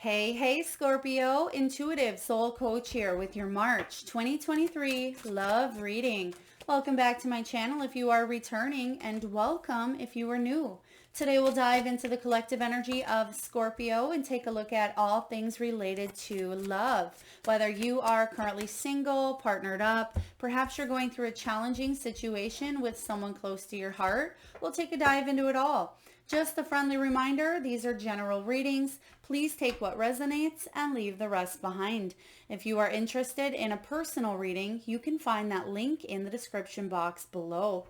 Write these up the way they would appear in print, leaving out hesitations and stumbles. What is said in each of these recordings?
Hey, Scorpio, intuitive soul coach here with your March 2023 love reading. Welcome back to my channel if you are returning, and welcome if you are new. Today we'll dive into the collective energy of Scorpio and take a look at all things related to love. Whether you are currently single, partnered up, perhaps you're going through a challenging situation with someone close to your heart, we'll take a dive into it all. Just a friendly reminder, these are general readings. Please take what resonates and leave the rest behind. If you are interested in a personal reading, you can find that link in the description box below.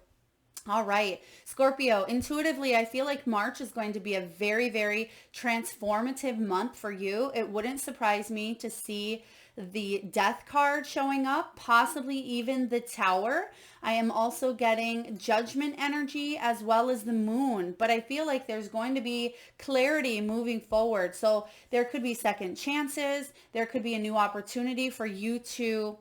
All right, Scorpio, intuitively, I feel like March is going to be a very, very transformative month for you. It wouldn't surprise me to see the death card showing up, possibly even the tower. I am also getting judgment energy as well as the moon, but I feel like there's going to be clarity moving forward. So there could be second chances. There could be a new opportunity for you to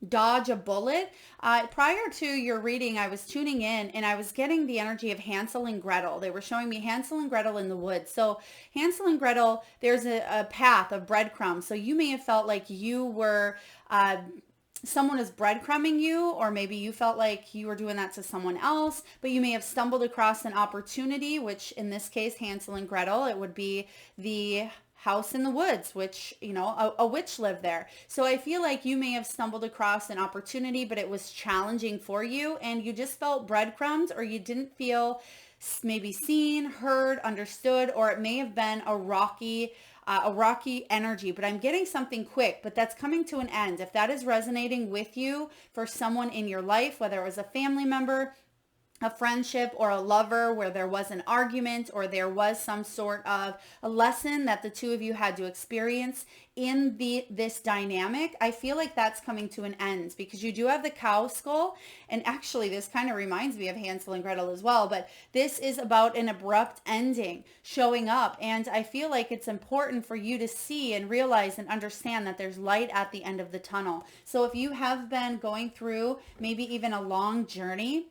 dodge a bullet. Prior to your reading, I was tuning in and I was getting the energy of Hansel and Gretel. They were showing me Hansel and Gretel in the woods. So Hansel and Gretel, there's a path of breadcrumbs. So you may have felt like you were someone is breadcrumbing you, or maybe you felt like you were doing that to someone else, but you may have stumbled across an opportunity, which in this case, Hansel and Gretel, it would be the house in the woods, which, a witch lived there. So I feel like you may have stumbled across an opportunity, but it was challenging for you and you just felt breadcrumbs, or you didn't feel maybe seen, heard, understood, or it may have been a rocky energy, but I'm getting something quick, but that's coming to an end. If that is resonating with you for someone in your life, whether it was a family member, a friendship, or a lover where there was an argument or there was some sort of a lesson that the two of you had to experience in this dynamic, I feel like that's coming to an end because you do have the cow skull. And actually this kind of reminds me of Hansel and Gretel as well, but this is about an abrupt ending showing up. And I feel like it's important for you to see and realize and understand that there's light at the end of the tunnel. So if you have been going through maybe even a long journey,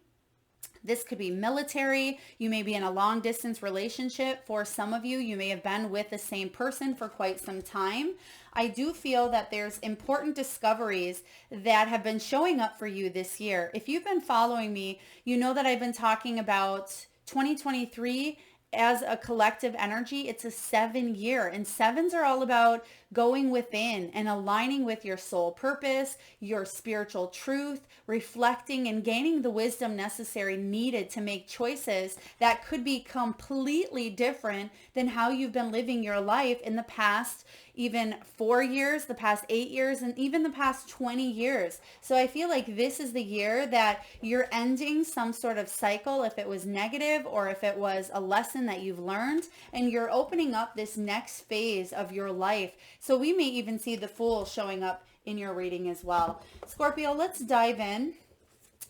this could be military. You may be in a long distance relationship. For some of you, you may have been with the same person for quite some time. I do feel that there's important discoveries that have been showing up for you this year. If you've been following me, you know that I've been talking about 2023 as a collective energy. It's a 7-year, and sevens are all about going within and aligning with your soul purpose, your spiritual truth, reflecting and gaining the wisdom necessary needed to make choices that could be completely different than how you've been living your life in the past, even 4 years, the past 8 years, and even the past 20 years. So I feel like this is the year that you're ending some sort of cycle, if it was negative or if it was a lesson that you've learned, and you're opening up this next phase of your life. So we may even see the Fool showing up in your reading as well. Scorpio, let's dive in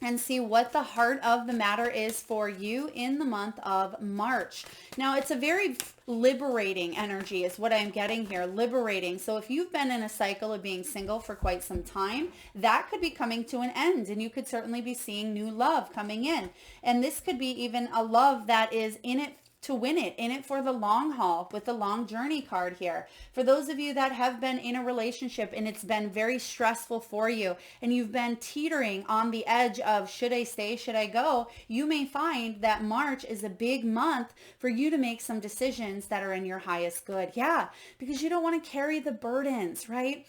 and see what the heart of the matter is for you in the month of March. Now, it's a very liberating energy is what I'm getting here, liberating. So if you've been in a cycle of being single for quite some time, that could be coming to an end, and you could certainly be seeing new love coming in. And this could be even a love that is in it to win it, in it for the long haul, with the long journey card here. For those of you that have been in a relationship and it's been very stressful for you and you've been teetering on the edge of should I stay, should I go, you may find that March is a big month for you to make some decisions that are in your highest good. Yeah, because you don't want to carry the burdens, right?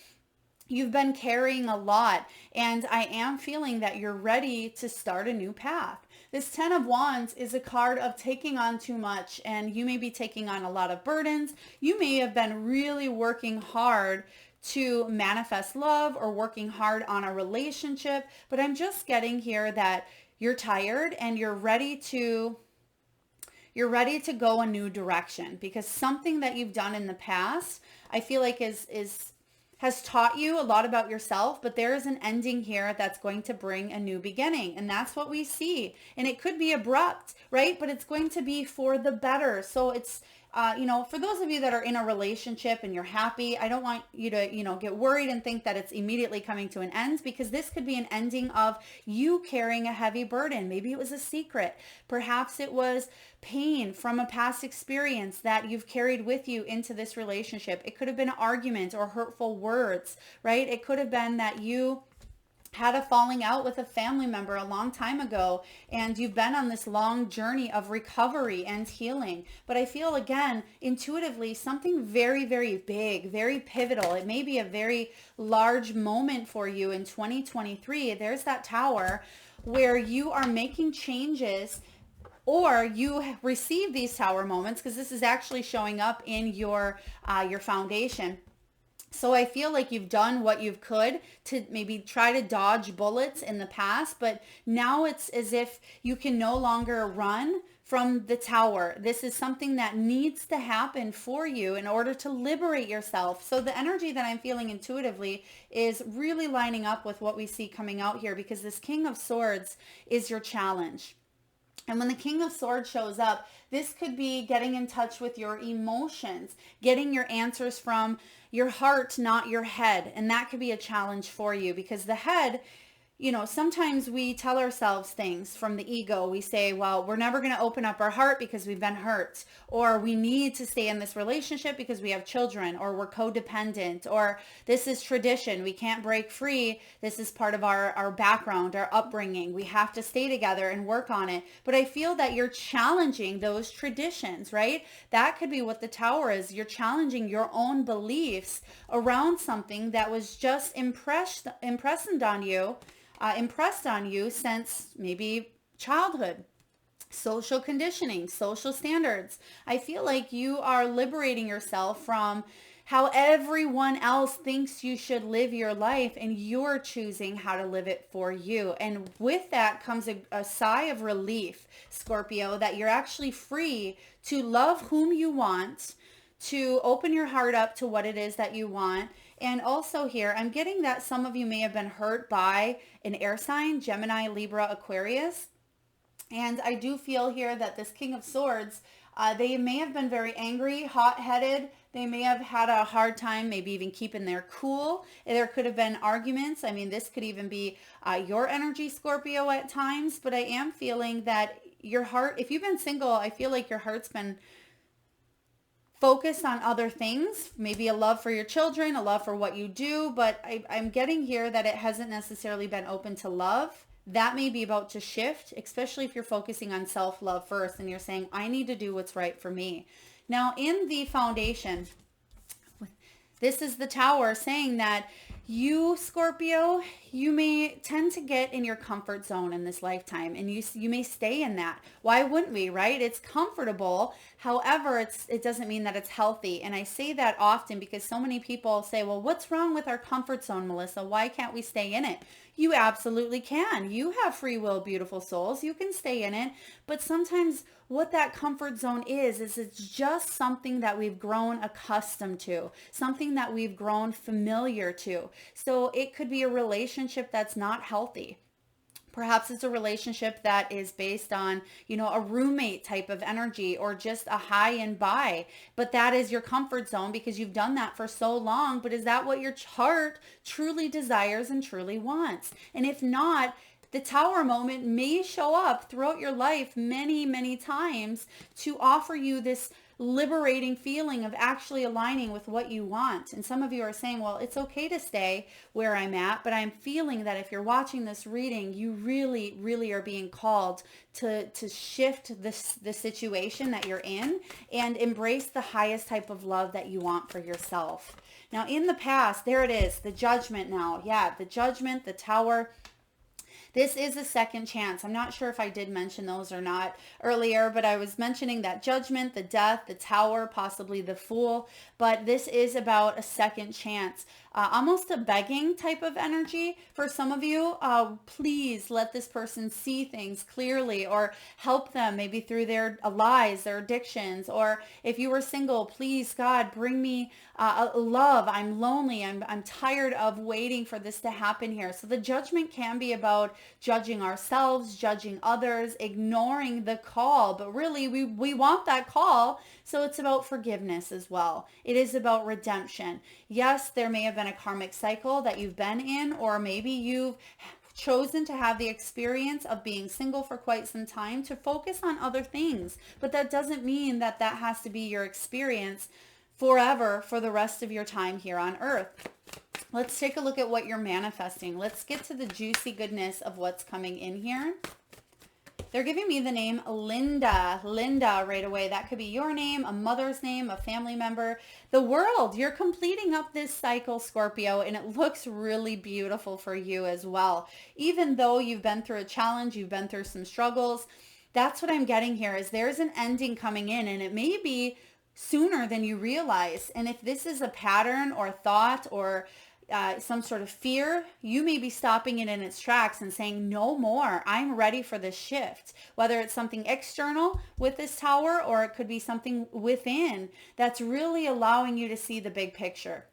You've been carrying a lot, and I am feeling that you're ready to start a new path. This 10 of Wands is a card of taking on too much, and you may be taking on a lot of burdens. You may have been really working hard to manifest love or working hard on a relationship, but I'm just getting here that you're tired and you're ready to go a new direction, because something that you've done in the past, I feel like has taught you a lot about yourself, but there is an ending here that's going to bring a new beginning. And that's what we see. And it could be abrupt, right? But it's going to be for the better. So For those of you that are in a relationship and you're happy, I don't want you to, get worried and think that it's immediately coming to an end, because this could be an ending of you carrying a heavy burden. Maybe it was a secret. Perhaps it was pain from a past experience that you've carried with you into this relationship. It could have been an argument or hurtful words, right? It could have been that you had a falling out with a family member a long time ago, and you've been on this long journey of recovery and healing. But I feel, again, intuitively, something very, very big, very pivotal. It may be a very large moment for you in 2023. There's that tower where you are making changes, or you receive these tower moments, because this is actually showing up in your foundation. So I feel like you've done what you could to maybe try to dodge bullets in the past, but now it's as if you can no longer run from the tower. This is something that needs to happen for you in order to liberate yourself. So the energy that I'm feeling intuitively is really lining up with what we see coming out here, because this King of Swords is your challenge. And when the King of Swords shows up, this could be getting in touch with your emotions, getting your answers from your heart, not your head. And that could be a challenge for you, because the head, sometimes we tell ourselves things from the ego. We say, well, we're never going to open up our heart because we've been hurt, or we need to stay in this relationship because we have children, or we're codependent, or this is tradition. We can't break free. This is part of our background, our upbringing. We have to stay together and work on it. But I feel that you're challenging those traditions, right? That could be what the tower is. You're challenging your own beliefs around something that was just impressed on you since maybe childhood. Social conditioning, social standards. I feel like you are liberating yourself from how everyone else thinks you should live your life, and you're choosing how to live it for you. And with that comes a sigh of relief, Scorpio, that you're actually free to love whom you want, to open your heart up to what it is that you want. And also here, I'm getting that some of you may have been hurt by an air sign, Gemini, Libra, Aquarius. And I do feel here that this King of Swords, they may have been very angry, hot-headed. They may have had a hard time maybe even keeping their cool. There could have been arguments. I mean, this could even be your energy, Scorpio, at times. But I am feeling that your heart, if you've been single, I feel like your heart's been focused on other things, maybe a love for your children, a love for what you do, but I'm getting here that it hasn't necessarily been open to love. That may be about to shift, especially if you're focusing on self-love first and you're saying, I need to do what's right for me. Now, in the foundation, this is the tower saying that you, Scorpio, you may tend to get in your comfort zone in this lifetime, and you may stay in that. Why wouldn't we, right? It's comfortable. However, it doesn't mean that it's healthy. And I say that often because so many people say, well, what's wrong with our comfort zone, Melissa? Why can't we stay in it? You absolutely can. You have free will, beautiful souls. You can stay in it. But sometimes what that comfort zone is it's just something that we've grown accustomed to, something that we've grown familiar to. So it could be a relationship that's not healthy. Perhaps it's a relationship that is based on, a roommate type of energy, or just a high and by. But that is your comfort zone because you've done that for so long. But is that what your heart truly desires and truly wants? And if not, the tower moment may show up throughout your life many, many times to offer you this liberating feeling of actually aligning with what you want. And some of you are saying, well, it's okay to stay where I'm at, but I'm feeling that if you're watching this reading, you really, really are being called to shift the situation that you're in and embrace the highest type of love that you want for yourself. Now, in the past, there it is, the judgment now. Yeah, the judgment, the tower. This is a second chance. I'm not sure if I did mention those or not earlier, but I was mentioning that judgment, the death, the tower, possibly the fool. But this is about a second chance. Almost a begging type of energy for some of you. Please let this person see things clearly, or help them maybe through their lies, their addictions. Or if you were single, please, God, bring me love. I'm lonely. I'm tired of waiting for this to happen here. So the judgment can be about judging ourselves, judging others, ignoring the call. But really, we want that call. So it's about forgiveness as well. It is about redemption. Yes, there may have been a karmic cycle that you've been in, or maybe you've chosen to have the experience of being single for quite some time to focus on other things. But that doesn't mean that that has to be your experience forever for the rest of your time here on earth. Let's take a look at what you're manifesting. Let's get to the juicy goodness of what's coming in here. They're giving me the name Linda. Linda right away. That could be your name, a mother's name, a family member. The world. You're completing up this cycle, Scorpio, and it looks really beautiful for you as well. Even though you've been through a challenge, you've been through some struggles, that's what I'm getting here is there's an ending coming in, and it may be sooner than you realize. And if this is a pattern or thought or some sort of fear, you may be stopping it in its tracks and saying, no more. I'm ready for this shift. Whether it's something external with this tower or it could be something within that's really allowing you to see the big picture.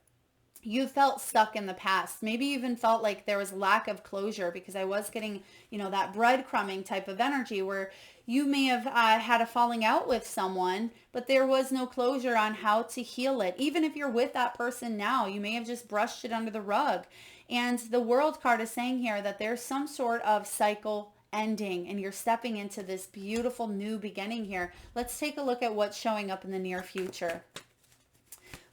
You felt stuck in the past. Maybe you even felt like there was lack of closure, because I was getting, that breadcrumbing type of energy where you may have had a falling out with someone, but there was no closure on how to heal it. Even if you're with that person now, you may have just brushed it under the rug. And the World card is saying here that there's some sort of cycle ending and you're stepping into this beautiful new beginning here. Let's take a look at what's showing up in the near future.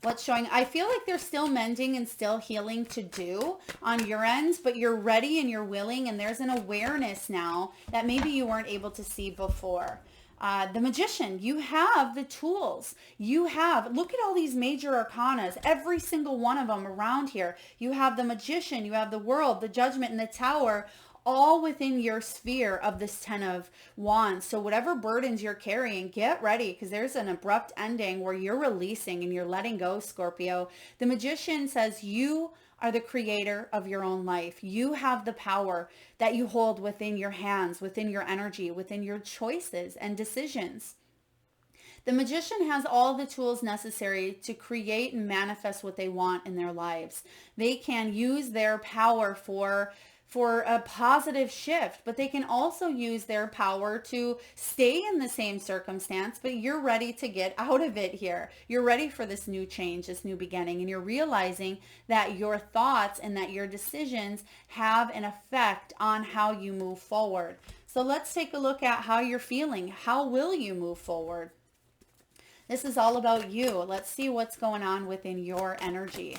What's showing? I feel like there's still mending and still healing to do on your end, but you're ready and you're willing, and there's an awareness now that maybe you weren't able to see before. The Magician, you have the tools. Look at all these major arcanas, every single one of them around here. You have the Magician, you have the World, the Judgment, and the Tower, all within your sphere of this 10 of Wands. So whatever burdens you're carrying, get ready, because there's an abrupt ending where you're releasing and you're letting go, Scorpio. The Magician says you are the creator of your own life. You have the power that you hold within your hands, within your energy, within your choices and decisions. The Magician has all the tools necessary to create and manifest what they want in their lives. They can use their power for a positive shift, but they can also use their power to stay in the same circumstance, but you're ready to get out of it here. You're ready for this new change, this new beginning, and you're realizing that your thoughts and that your decisions have an effect on how you move forward. So let's take a look at how you're feeling. How will you move forward? This is all about you. Let's see what's going on within your energy.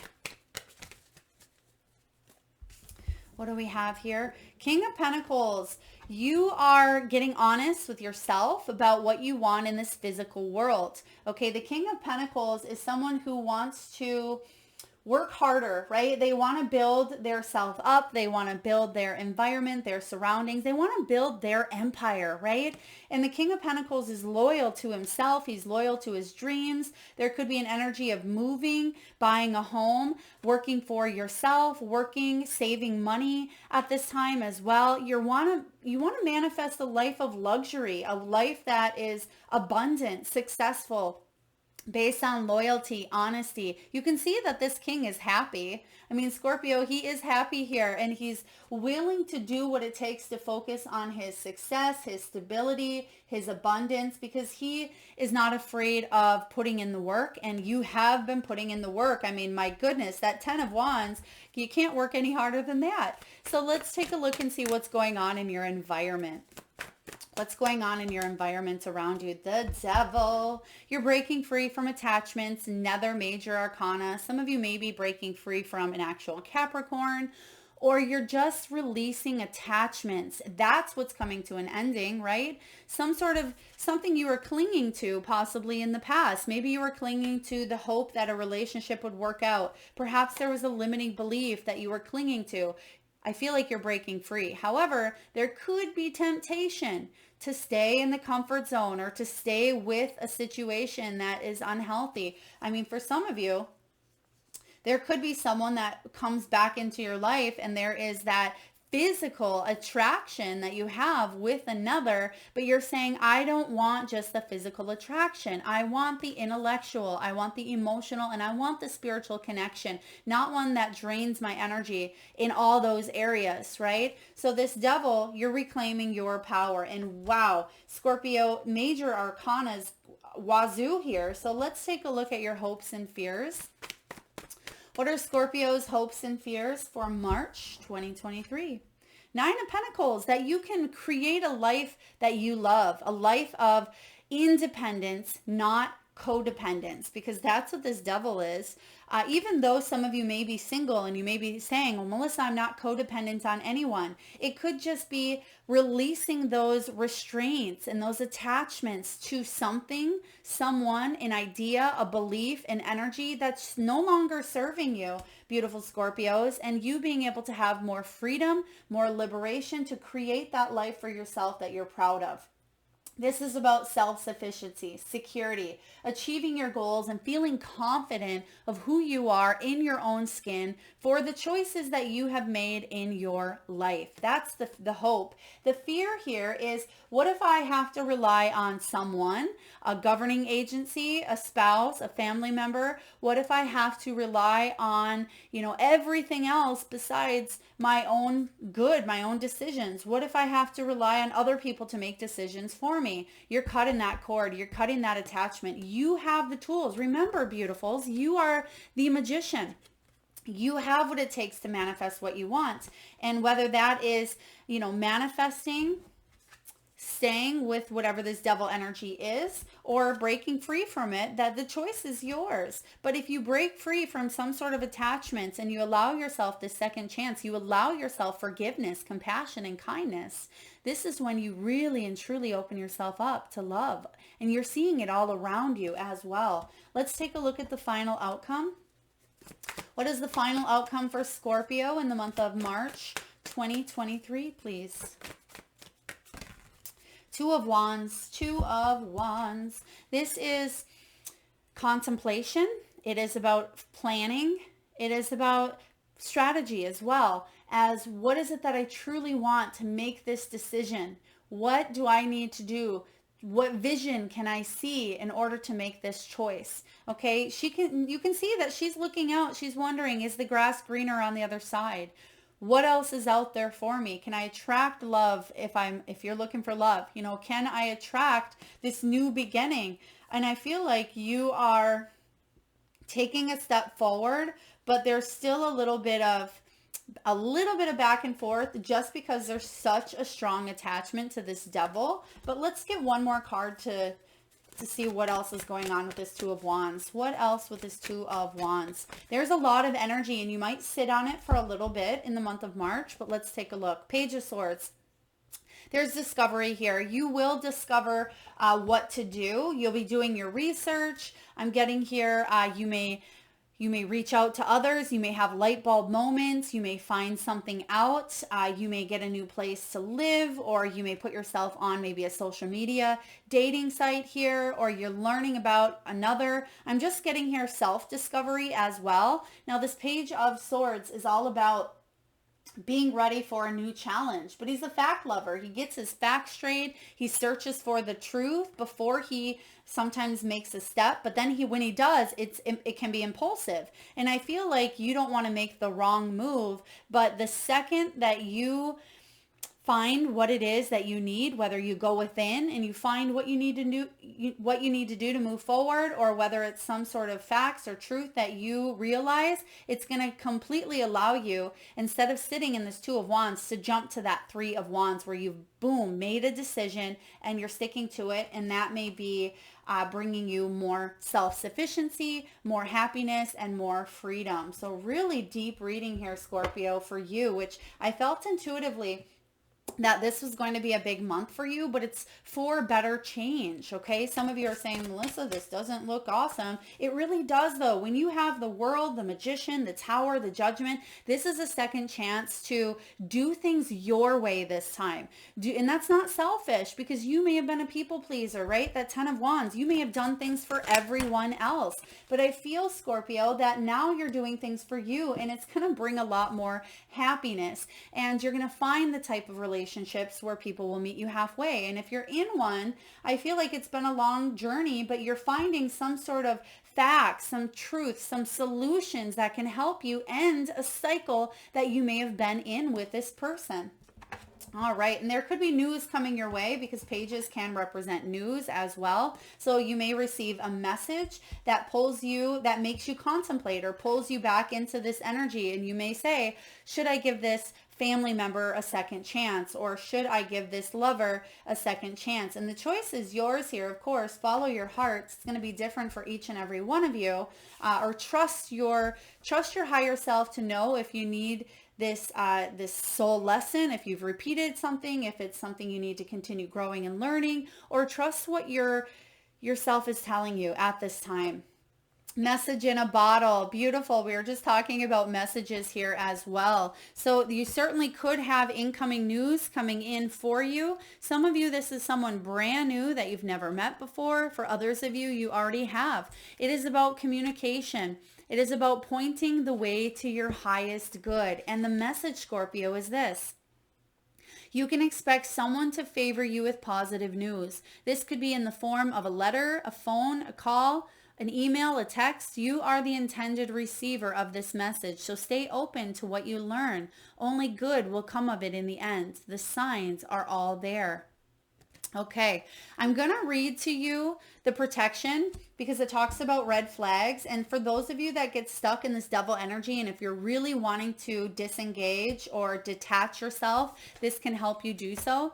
What do we have here? King of Pentacles. You are getting honest with yourself about what you want in this physical world. Okay, the King of Pentacles is someone who wants to work harder, right? They want to build their self up. They want to build their environment, their surroundings. They want to build their empire, right? And the King of Pentacles is loyal to himself. He's loyal to his dreams. There could be an energy of moving, buying a home, working for yourself, working, saving money at this time as well. You want to manifest a life of luxury, a life that is abundant, successful, based on loyalty, honesty. You can see that this king is happy. I mean, Scorpio, he is happy here, and he's willing to do what it takes to focus on his success, his stability, his abundance, because he is not afraid of putting in the work, and you have been putting in the work. I mean, my goodness, that 10 of Wands, you can't work any harder than that. So let's take a look and see what's going on in your environment. What's going on in your environment around you? The Devil. You're breaking free from attachments, another major arcana. Some of you may be breaking free from an actual Capricorn, or you're just releasing attachments. That's what's coming to an ending, right? Some sort of something you were clinging to possibly in the past. Maybe you were clinging to the hope that a relationship would work out. Perhaps there was a limiting belief that you were clinging to. I feel like you're breaking free. However, there could be temptation to stay in the comfort zone or to stay with a situation that is unhealthy. I mean, for some of you, there could be someone that comes back into your life and there is that physical attraction that you have with another, but you're saying, I don't want just the physical attraction. I want the intellectual, I want the emotional, and I want the spiritual connection, not one that drains my energy in all those areas, right? So this devil, you're reclaiming your power. And wow, Scorpio, major arcanas wazoo here. So let's take a look at your hopes and fears. What are Scorpio's hopes and fears for March 2023? Nine of Pentacles, that you can create a life that you love, a life of independence, not codependence, because that's what this devil is. Even though some of you may be single and you may be saying, well, Melissa, I'm not codependent on anyone. It could just be releasing those restraints and those attachments to something, someone, an idea, a belief, an energy that's no longer serving you, beautiful Scorpios, and you being able to have more freedom, more liberation to create that life for yourself that you're proud of. This is about self-sufficiency, security, achieving your goals, and feeling confident of who you are in your own skin for the choices that you have made in your life. That's the hope. The fear here is, what if I have to rely on someone, a governing agency, a spouse, a family member? What if I have to rely on, everything else besides my own good, my own decisions? What if I have to rely on other people to make decisions for me? You're cutting that cord. You're cutting that attachment. You have the tools. Remember, beautifuls, you are the magician. You have what it takes to manifest what you want. And whether that is, manifesting, staying with whatever this devil energy is, or breaking free from it, that the choice is yours. But if you break free from some sort of attachments and you allow yourself this second chance, you allow yourself forgiveness, compassion, and kindness, this is when you really and truly open yourself up to love. And you're seeing it all around you as well. Let's take a look at the final outcome. What is the final outcome for Scorpio in the month of March 2023, please? Two of Wands, Two of Wands. This is contemplation. It is about planning. It is about strategy as well as, what is it that I truly want to make this decision? What do I need to do? What vision can I see in order to make this choice? Okay, you can see that she's looking out. She's wondering, is the grass greener on the other side? What else is out there for me? Can I attract love if you're looking for love? Can I attract this new beginning? And I feel like you are taking a step forward, but there's still a little bit of back and forth, just because there's such a strong attachment to this devil. But let's get one more card to see what else is going on with this Two of Wands. What else with this Two of Wands? There's a lot of energy, and you might sit on it for a little bit in the month of March, but let's take a look. Page of Swords. There's discovery here. You will discover what to do. You'll be doing your research. I'm getting here, you may reach out to others. You may have light bulb moments. You may find something out. You may get a new place to live, or you may put yourself on maybe a social media dating site here, or you're learning about another. I'm just getting here self-discovery as well. Now, this Page of Swords is all about being ready for a new challenge, but he's a fact lover. He gets his facts straight. He searches for the truth before he sometimes makes a step, but then when he does, it can be impulsive. And I feel like you don't want to make the wrong move, but the second that you find what it is that you need, whether you go within and you find what you need to do to move forward, or whether it's some sort of facts or truth that you realize, it's going to completely allow you, instead of sitting in this Two of Wands, to jump to that Three of Wands, where you've made a decision and you're sticking to it. And that may be bringing you more self-sufficiency, more happiness, and more freedom. So really deep reading here, Scorpio, for you, which I felt intuitively that this was going to be a big month for you, but it's for better change, okay? Some of you are saying, Melissa, this doesn't look awesome. It really does, though. When you have the World, the Magician, the Tower, the Judgment, this is a second chance to do things your way this time. And that's not selfish, because you may have been a people pleaser, right? That 10 of Wands, you may have done things for everyone else. But I feel, Scorpio, that now you're doing things for you, and it's going to bring a lot more happiness. And you're going to find the type of relationships where people will meet you halfway. And if you're in one, I feel like it's been a long journey, but you're finding some sort of facts, some truth, some solutions that can help you end a cycle that you may have been in with this person. All right, and there could be news coming your way, because pages can represent news as well. So you may receive a message that pulls you, that makes you contemplate or pulls you back into this energy. And you may say, should I give this family member a second chance, or should I give this lover a second chance? And the choice is yours here, of course. Follow your heart. It's going to be different for each and every one of you. Or trust your higher self to know if you need this soul lesson, if you've repeated something, if it's something you need to continue growing and learning, or trust what yourself is telling you at this time. Message in a bottle. Beautiful. We were just talking about messages here as well. So you certainly could have incoming news coming in for you. Some of you, this is someone brand new that you've never met before. For others of you, you already have. It is about communication. It is about pointing the way to your highest good. And the message, Scorpio, is this. You can expect someone to favor you with positive news. This could be in the form of a letter, a phone, a call, an email, a text. You are the intended receiver of this message, so stay open to what you learn. Only good will come of it in the end. The signs are all there. Okay, I'm going to read to you the protection, because it talks about red flags. And for those of you that get stuck in this devil energy, and if you're really wanting to disengage or detach yourself, this can help you do so.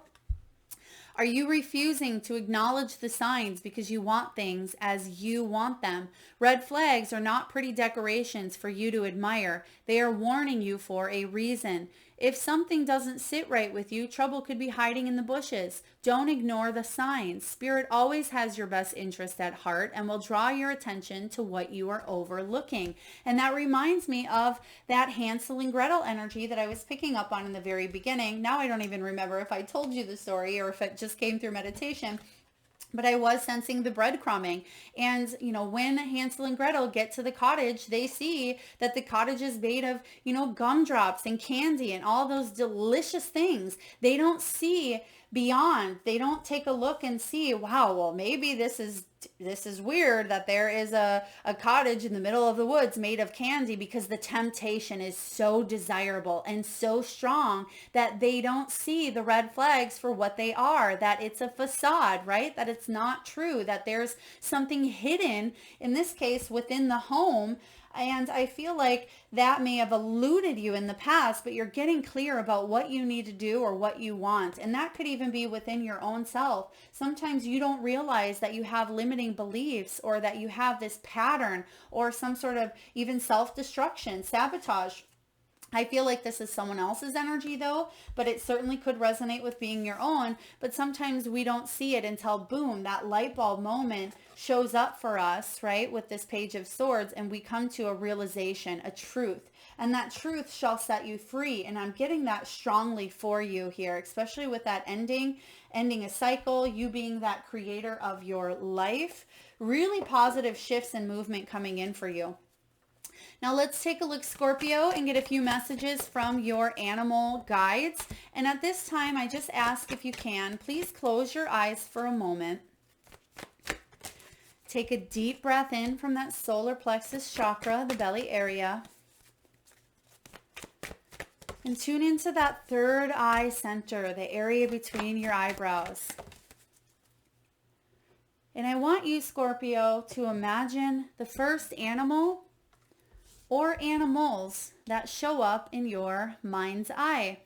Are you refusing to acknowledge the signs because you want things as you want them? Red flags are not pretty decorations for you to admire. They are warning you for a reason. If something doesn't sit right with you, trouble could be hiding in the bushes. Don't ignore the signs. Spirit always has your best interest at heart and will draw your attention to what you are overlooking. And that reminds me of that Hansel and Gretel energy that I was picking up on in the very beginning. Now I don't even remember if I told you the story or if it just came through meditation. But I was sensing the breadcrumbing. And, when Hansel and Gretel get to the cottage, they see that the cottage is made of, gumdrops and candy and all those delicious things. They don't see beyond. They don't take a look and see, wow, well, maybe this is weird that there is a cottage in the middle of the woods made of candy, because the temptation is so desirable and so strong that they don't see the red flags for what they are, that it's a facade, right? That it's not true, that there's something hidden, in this case, within the home. And I feel like that may have eluded you in the past, but you're getting clear about what you need to do or what you want. And that could even be within your own self. Sometimes you don't realize that you have limiting beliefs, or that you have this pattern, or some sort of even self-destruction, sabotage. I feel like this is someone else's energy though, but it certainly could resonate with being your own. But sometimes we don't see it until, boom, that light bulb moment shows up for us, right? With this Page of Swords, and we come to a realization, a truth, and that truth shall set you free. And I'm getting that strongly for you here, especially with that ending a cycle, you being that creator of your life. Really positive shifts and movement coming in for you. Now let's take a look, Scorpio, and get a few messages from your animal guides. And at this time, I just ask, if you can, please close your eyes for a moment. Take a deep breath in from that solar plexus chakra, the belly area. And tune into that third eye center, the area between your eyebrows. And I want you, Scorpio, to imagine the first animal or animals that show up in your mind's eye.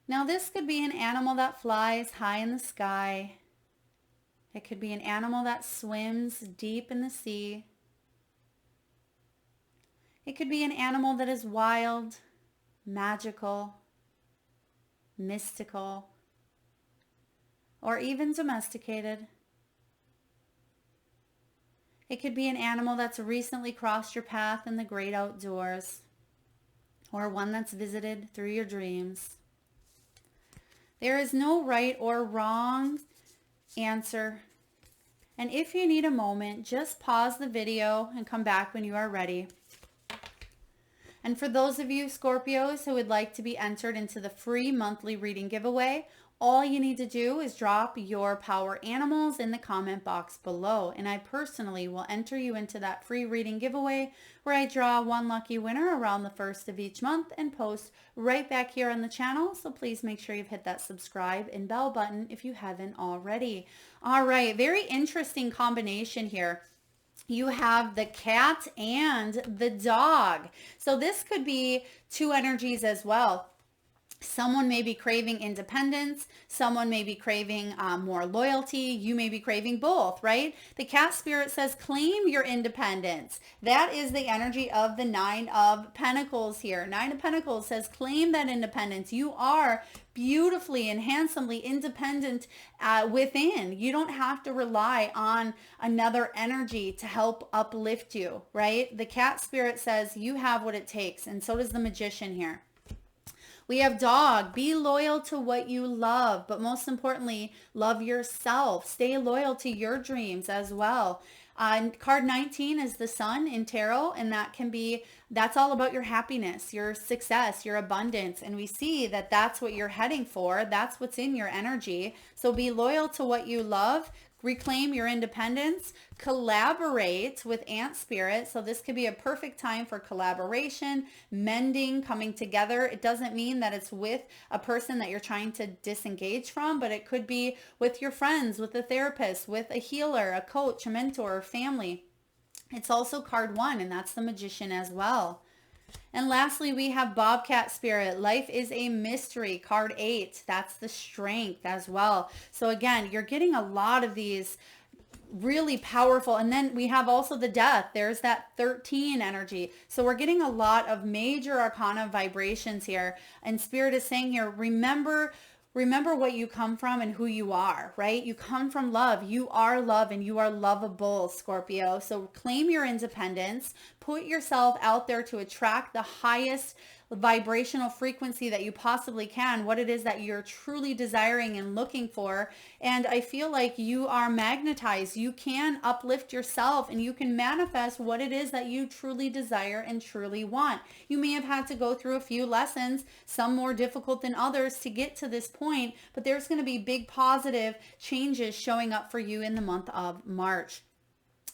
Now this could be an animal that flies high in the sky. It could be an animal that swims deep in the sea. It could be an animal that is wild, magical, mystical, or even domesticated. It could be an animal that's recently crossed your path in the great outdoors, or one that's visited through your dreams. There is no right or wrong answer. And if you need a moment, just pause the video and come back when you are ready. And for those of you Scorpios who would like to be entered into the free monthly reading giveaway, all you need to do is drop your power animals in the comment box below. And I personally will enter you into that free reading giveaway where I draw one lucky winner around the first of each month and post right back here on the channel. So please make sure you've hit that subscribe and bell button if you haven't already. All right, very interesting combination here. You have the cat and the dog. So this could be two energies as well. Someone may be craving independence. Someone may be craving more loyalty. You may be craving both, right? The cat spirit says claim your independence. That is the energy of the Nine of Pentacles here. Nine of Pentacles says claim that independence. You are beautifully and handsomely independent within. You don't have to rely on another energy to help uplift you, right? The cat spirit says you have what it takes, and so does the Magician here. We have dog. Be loyal to what you love, but most importantly, love yourself. Stay loyal to your dreams as well. Card 19 is the Sun in tarot, and that's all about your happiness, your success, your abundance. And we see that that's what you're heading for. That's what's in your energy. So be loyal to what you love. Reclaim your independence, collaborate with Ant Spirit. So this could be a perfect time for collaboration, mending, coming together. It doesn't mean that it's with a person that you're trying to disengage from, but it could be with your friends, with a therapist, with a healer, a coach, a mentor, or family. It's also card 1, and that's the Magician as well. And lastly, we have Bobcat Spirit. Life is a mystery. Card 8. That's the Strength as well. So again, you're getting a lot of these really powerful. And then we have also the Death. There's that 13 energy. So we're getting a lot of major arcana vibrations here. And Spirit is saying here, remember what you come from and who you are, right? You come from love. You are love and you are lovable, Scorpio. So claim your independence. Put yourself out there to attract the highest vibrational frequency that you possibly can, what it is that you're truly desiring and looking for. And I feel like you are magnetized. You can uplift yourself and you can manifest what it is that you truly desire and truly want. You may have had to go through a few lessons, some more difficult than others, to get to this point, but there's going to be big positive changes showing up for you in the month of March.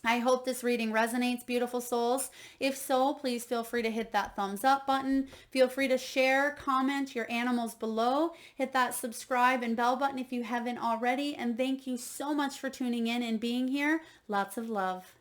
I hope this reading resonates, beautiful souls. If so, please feel free to hit that thumbs up button. Feel free to share, comment your animals below. Hit that subscribe and bell button if you haven't already. And thank you so much for tuning in and being here. Lots of love.